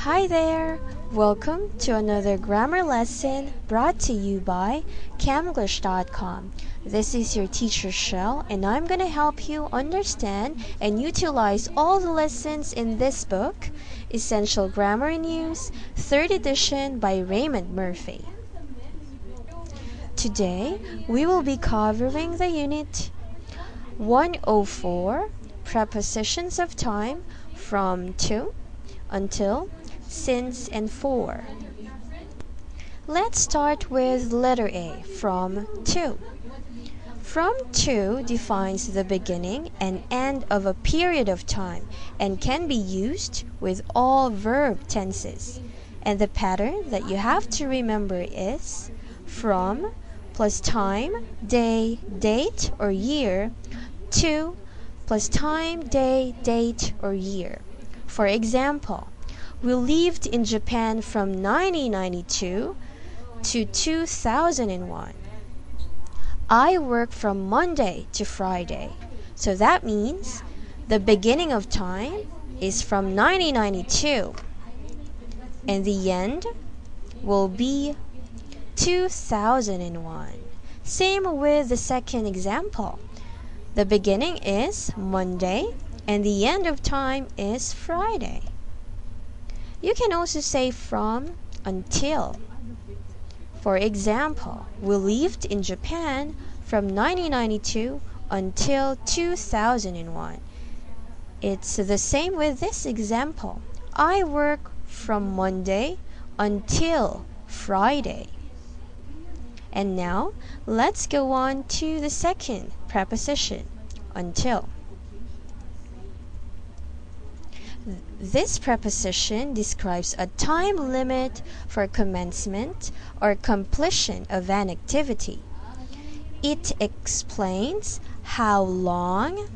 Hi there! Welcome to another grammar lesson brought to you by Camglish.com. This is your teacher Shell, and I'm going to help you understand and utilize all the lessons in this book, Essential Grammar in Use, 3rd edition by Raymond Murphy. Today, we will be covering the unit 104, Prepositions of Time, from to, until, since, and for. Let's start with letter A, from to. From to defines the beginning and end of a period of time and can be used with all verb tenses. And the pattern that you have to remember is from plus time, day, date, or year, to plus time, day, date, or year. For example, we lived in Japan from 1992 to 2001. I work from Monday to Friday. So that means the beginning of time is from 1992 and the end will be 2001. Same with the second example. The beginning is Monday and the end of time is Friday. You can also say from until. For example, we lived in Japan from 1992 until 2001. It's the same with this example. I work from Monday until Friday. And now, let's go on to the second preposition, until. This preposition describes a time limit for commencement or completion of an activity. It explains how long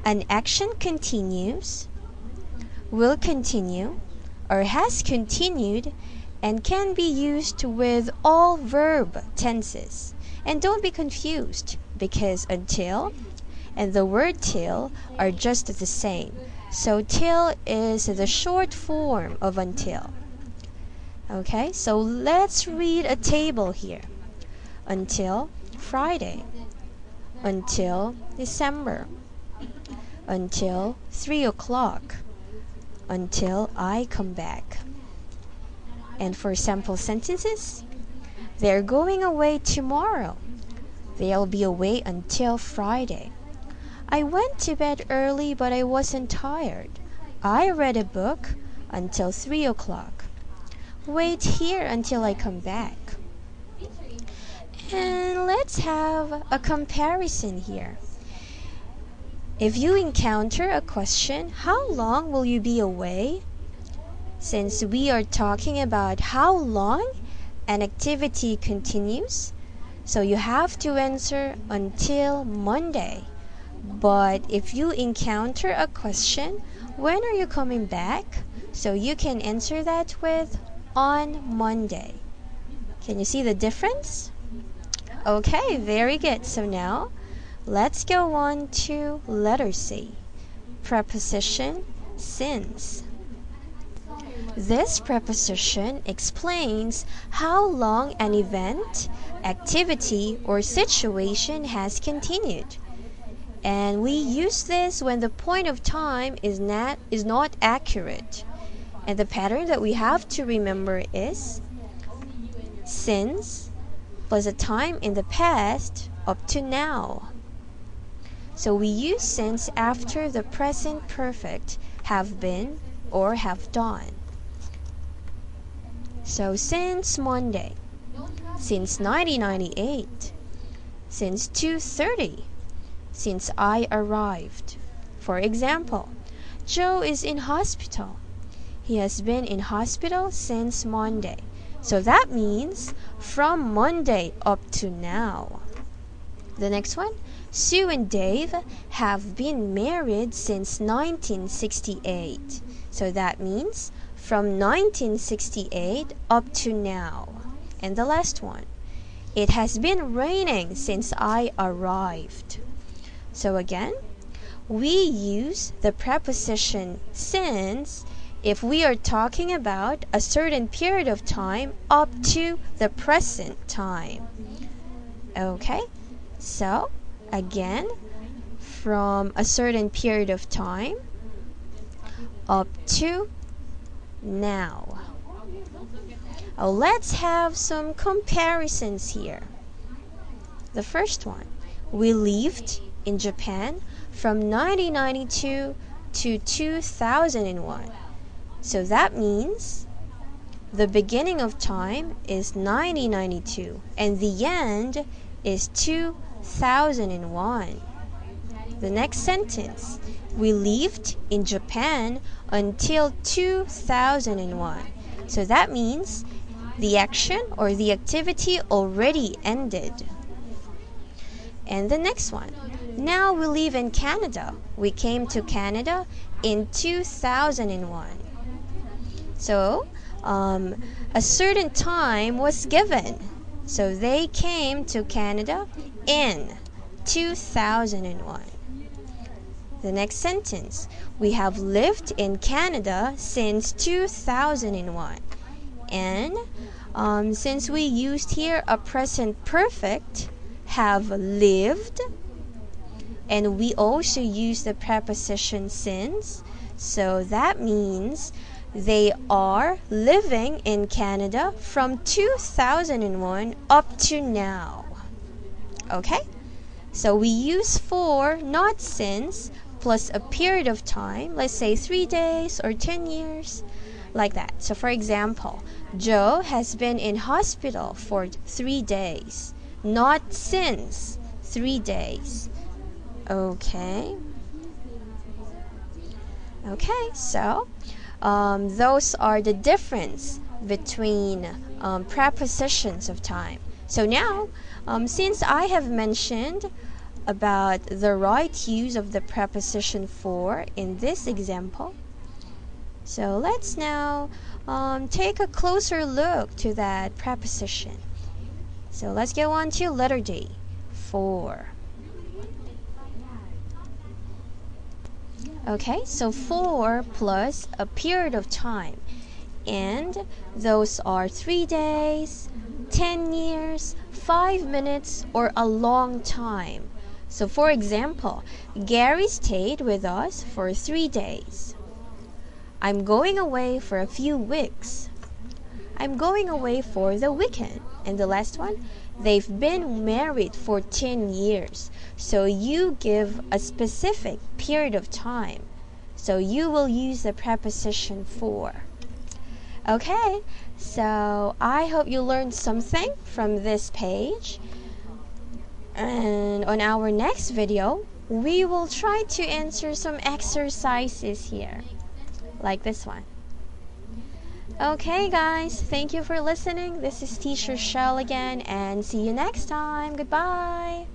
an action continues, will continue, or has continued, and can be used with all verb tenses. And don't be confused, because until and the word till are just the same. So till is the short form of until. Okay, so let's read a table here. Until Friday, until December, until 3 o'clock, until I come back. And for sample sentences, they're going away tomorrow. They'll be away until Friday. I went to bed early, but I wasn't tired. I read a book until 3 o'clock. Wait here until I come back. And let's have a comparison here. If you encounter a question, how long will you be away? Since we are talking about how long an activity continues, so you have to answer until Monday. But if you encounter a question, when are you coming back? So you can answer that with on Monday. Can you see the difference? Okay, very good. So now let's go on to letter C. Preposition since. This preposition explains how long an event, activity, or situation has continued. And we use this when the point of time is not accurate. And the pattern that we have to remember is since plus a time in the past up to now. So we use since after the present perfect have been or have done. So since Monday, since 1998, since 2:30, since I arrived. For example, Joe is in hospital. He has been in hospital since Monday. So that means from Monday up to now. The next one, Sue and Dave have been married since 1968. So that means from 1968 up to now. And the last one, it has been raining since I arrived. So again, we use the preposition since if we are talking about a certain period of time up to the present time. Okay, so again, from a certain period of time up to now. Let's have some comparisons here. The first one, we lived in Japan from 1992 to 2001. So that means the beginning of time is 1992 and the end is 2001. The next sentence, we lived in Japan until 2001. So that means the action or the activity already ended. And the next one, now we live in Canada. We came to Canada in 2001. So a certain time was given. So they came to Canada in 2001. The next sentence, we have lived in Canada since 2001. And since we used here a present perfect, have lived, and we also use the preposition since, so that means they are living in Canada from 2001 up to now. Okay? So we use for, not since, plus a period of time, let's say 3 days or 10 years, like that. So for example, Joe has been in hospital for 3 days, not since 3 days. Okay. Okay, so those are the difference between prepositions of time. So now, since I have mentioned about the right use of the preposition for in this example, so let's now take a closer look to that preposition. So let's go on to letter D, for. Okay, so for plus a period of time, and those are 3 days, 10 years, 5 minutes, or a long time. So for example, Gary stayed with us for 3 days. I'm going away for a few weeks. I'm going away for the weekend. And the last one, they've been married for 10 years. So you give a specific period of time. So you will use the preposition for. Okay, so I hope you learned something from this page. And on our next video, we will try to answer some exercises here, like this one. Okay guys, thank you for listening. This is Teacher Shell again, and see you next time. Goodbye.